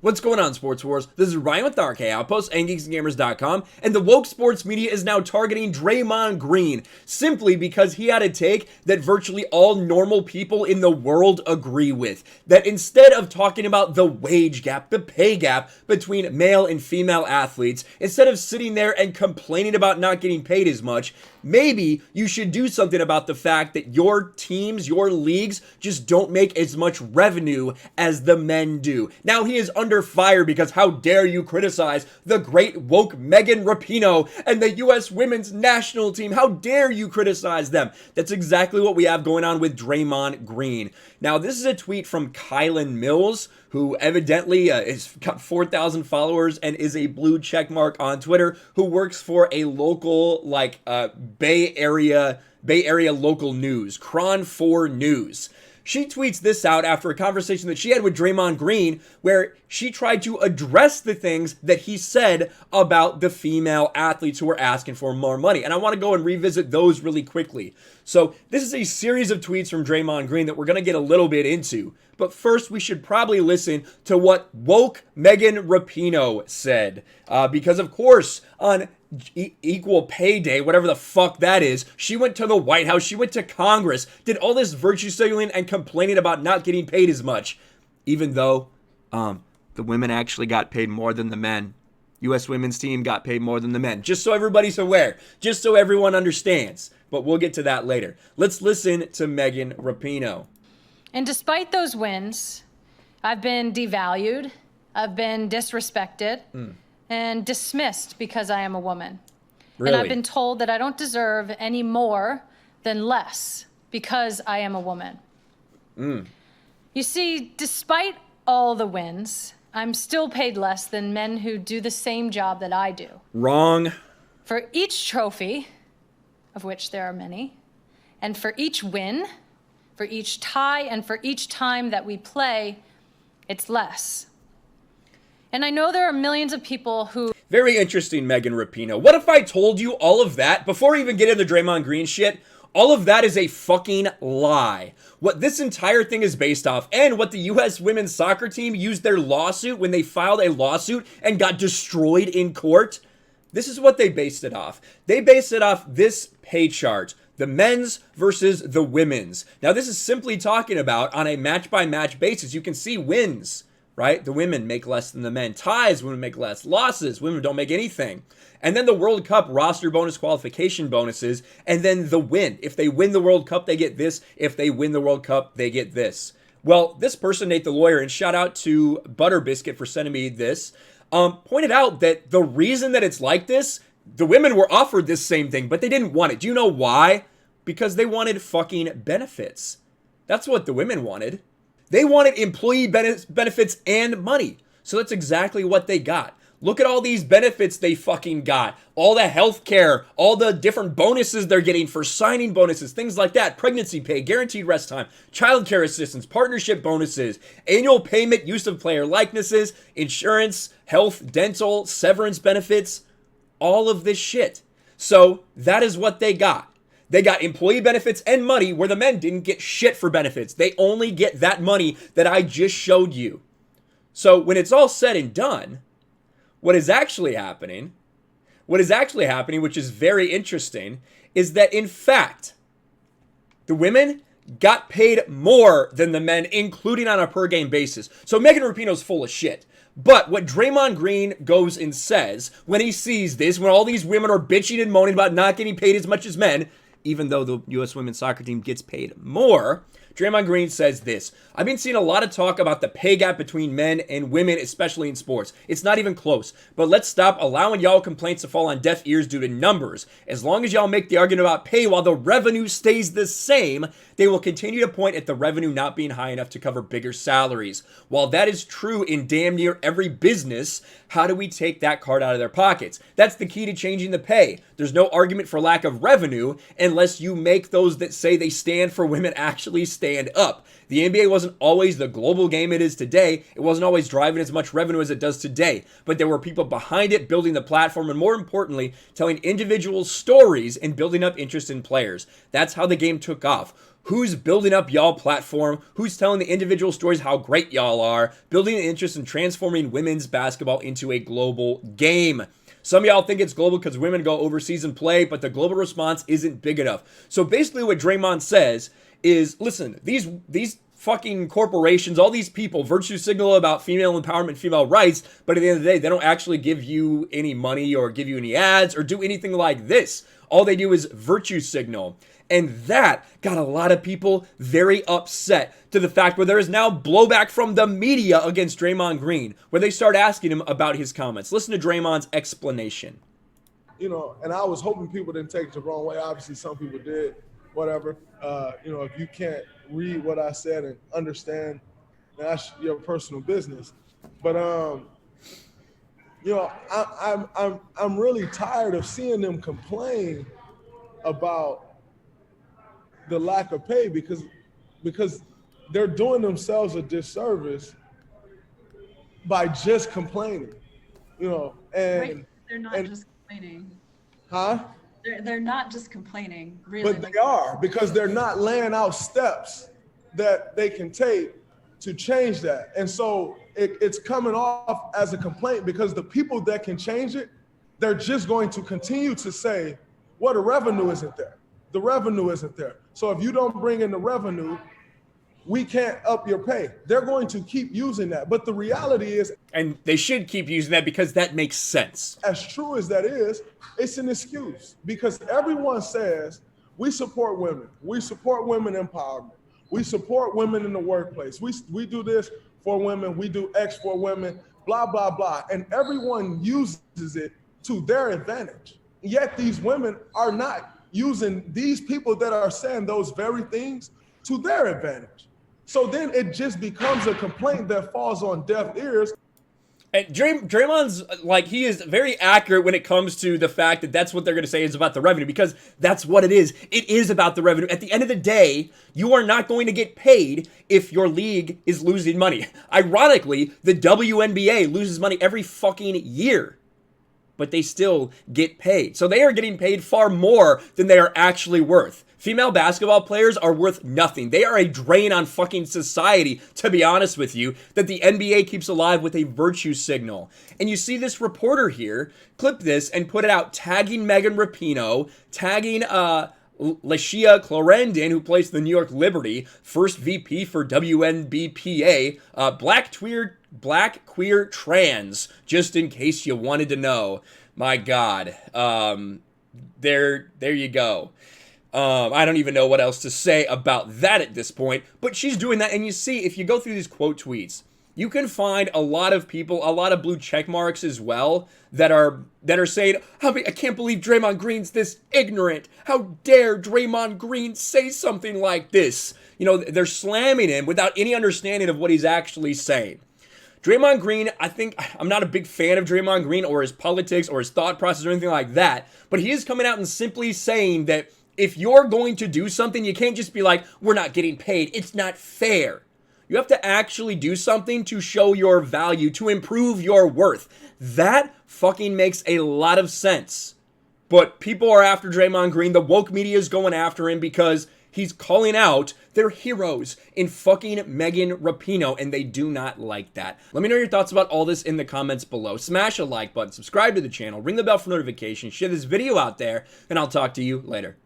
What's going on, Sports Wars? This is Ryan with RK Outpost and GeeksGamers.com, and the woke sports media is now targeting Draymond Green simply because he had a take that virtually all normal people in the world agree with. That instead of talking about the wage gap, the pay gap between male and female athletes, instead of sitting there and complaining about not getting paid as much, maybe you should do something about the fact that your teams, your leagues, just don't make as much revenue as the men do. Now he is under fire because how dare you criticize the great woke Megan Rapinoe and the U.S. women's national team? How dare you criticize them? That's exactly what we have going on with Draymond Green. Now this is a tweet from Kylan Mills, who evidently has got 4,000 followers and is a blue check mark on Twitter, who works for a local Bay Area local news, Cron 4 News. She tweets this out after a conversation that she had with Draymond Green, where she tried to address the things that he said about the female athletes who were asking for more money. And I want to go and revisit those really quickly. So this is a series of tweets from Draymond Green that we're going to get a little bit into. But first, we should probably listen to what woke Megan Rapinoe said. Because, of course, on Equal Pay Day, whatever the fuck that is, she went to the White House, she went to Congress, did all this virtue signaling and complaining about not getting paid as much, even though the women actually got paid more than the men. U.S. women's team got paid more than the men. Just so everybody's aware, just so everyone understands. But we'll get to that later. Let's listen to Megan Rapinoe. And despite those wins, I've been devalued, I've been disrespected, and dismissed because I am a woman. Really? And I've been told that I don't deserve any more than less because I am a woman. You see, despite all the wins, I'm still paid less than men who do the same job that I do. Wrong. For each trophy, of which there are many, and for each win, for each tie, and for each time that we play, it's less. And I know there are millions of people who... Very interesting, Megan Rapinoe. What if I told you all of that, before we even get into Draymond Green shit, all of that is a fucking lie. What this entire thing is based off, and what the U.S. women's soccer team used their lawsuit when they filed a lawsuit and got destroyed in court, this is what they based it off. They based it off this pay chart. The men's versus the women's. Now, this is simply talking about on a match-by-match basis. You can see wins, right? The women make less than the men. Ties, women make less. Losses, women don't make anything. And then the World Cup roster bonus, qualification bonuses, and then the win. If they win the World Cup, they get this. If they win the World Cup, they get this. Well, this person, Nate the Lawyer, and shout out to Butter Biscuit for sending me this, pointed out that the reason that it's like this, the women were offered this same thing, but they didn't want it. Do you know why? Because they wanted fucking benefits. That's what the women wanted. They wanted employee benefits and money. So that's exactly what they got. Look at all these benefits they fucking got. All the health care, all the different bonuses they're getting for signing bonuses, things like that. Pregnancy pay, guaranteed rest time, childcare assistance, partnership bonuses, annual payment, use of player likenesses, insurance, health, dental, severance benefits, all of this shit. So that is what they got. They got employee benefits and money where the men didn't get shit for benefits. They only get that money that I just showed you. So when it's all said and done, what is actually happening, which is very interesting, is that in fact, the women got paid more than the men, including on a per game basis. So Megan Rapinoe's full of shit. But what Draymond Green goes and says when he sees this, when all these women are bitching and moaning about not getting paid as much as men, even though the U.S. women's soccer team gets paid more, Draymond Green says this: I've been seeing a lot of talk about the pay gap between men and women, especially in sports. It's not even close. But let's stop allowing y'all complaints to fall on deaf ears due to numbers. As long as y'all make the argument about pay while the revenue stays the same, they will continue to point at the revenue not being high enough to cover bigger salaries. While that is true in damn near every business, how do we take that card out of their pockets? That's the key to changing the pay. There's no argument for lack of revenue unless you make those that say they stand for women actually stand up. The NBA wasn't always the global game it is today. It wasn't always driving as much revenue as it does today. But there were people behind it building the platform and, more importantly, telling individual stories and building up interest in players. That's how the game took off. Who's building up y'all platform? Who's telling the individual stories how great y'all are? Building an interest in transforming women's basketball into a global game. Some of y'all think it's global because women go overseas and play, but the global response isn't big enough. So basically what Draymond says is, listen, these fucking corporations, all these people virtue signal about female empowerment, female rights, but at the end of the day, they don't actually give you any money or give you any ads or do anything like this. All they do is virtue signal. And that got a lot of people very upset to the fact where there is now blowback from the media against Draymond Green, where they start asking him about his comments. Listen to Draymond's explanation. You know, and I was hoping people didn't take it the wrong way. Obviously, some people did, whatever. You know, if you can't read what I said and understand, that's your personal business. But you know, I'm really tired of seeing them complain about the lack of pay because they're doing themselves a disservice by just complaining, you know. And right. They're not just complaining. Huh? They're not just complaining, really. But they are, because they're not laying out steps that they can take to change that. And so it's coming off as a complaint because the people that can change it, they're just going to continue to say, well, the revenue isn't there. The revenue isn't there. So if you don't bring in the revenue, we can't up your pay. They're going to keep using that. But the reality is, and they should keep using that because that makes sense. As true as that is, it's an excuse because everyone says we support women. We support women empowerment. We support women in the workplace. We do this for women. We do X for women, blah, blah, blah. And everyone uses it to their advantage. Yet these women are not using these people that are saying those very things to their advantage. So then it just becomes a complaint that falls on deaf ears. And Draymond's, like, he is very accurate when it comes to the fact that that's what they're going to say is about the revenue, because that's what it is. It is about the revenue. At the end of the day, you are not going to get paid if your league is losing money. Ironically, the WNBA loses money every fucking year, but they still get paid. So they are getting paid far more than they are actually worth. Female basketball players are worth nothing. They are a drain on fucking society, to be honest with you, that the NBA keeps alive with a virtue signal. And you see this reporter here clip this and put it out, tagging Megan Rapinoe, tagging Lashia Clarendon, who plays for the New York Liberty, first VP for WNBPA, black queer trans, just in case you wanted to know. My God. There you go. I don't even know what else to say about that at this point, but she's doing that. And you see, if you go through these quote tweets, you can find a lot of people, a lot of blue check marks as well, that are saying, I can't believe Draymond Green's this ignorant. How dare Draymond Green say something like this? You know, they're slamming him without any understanding of what he's actually saying. Draymond Green, I'm not a big fan of Draymond Green or his politics or his thought process or anything like that, but he is coming out and simply saying that if you're going to do something, you can't just be like, we're not getting paid. It's not fair. You have to actually do something to show your value, to improve your worth. That fucking makes a lot of sense. But people are after Draymond Green. The woke media is going after him because he's calling out their heroes in fucking Megan Rapinoe, and they do not like that. Let me know your thoughts about all this in the comments below. Smash a like button, subscribe to the channel, ring the bell for notifications, share this video out there, and I'll talk to you later.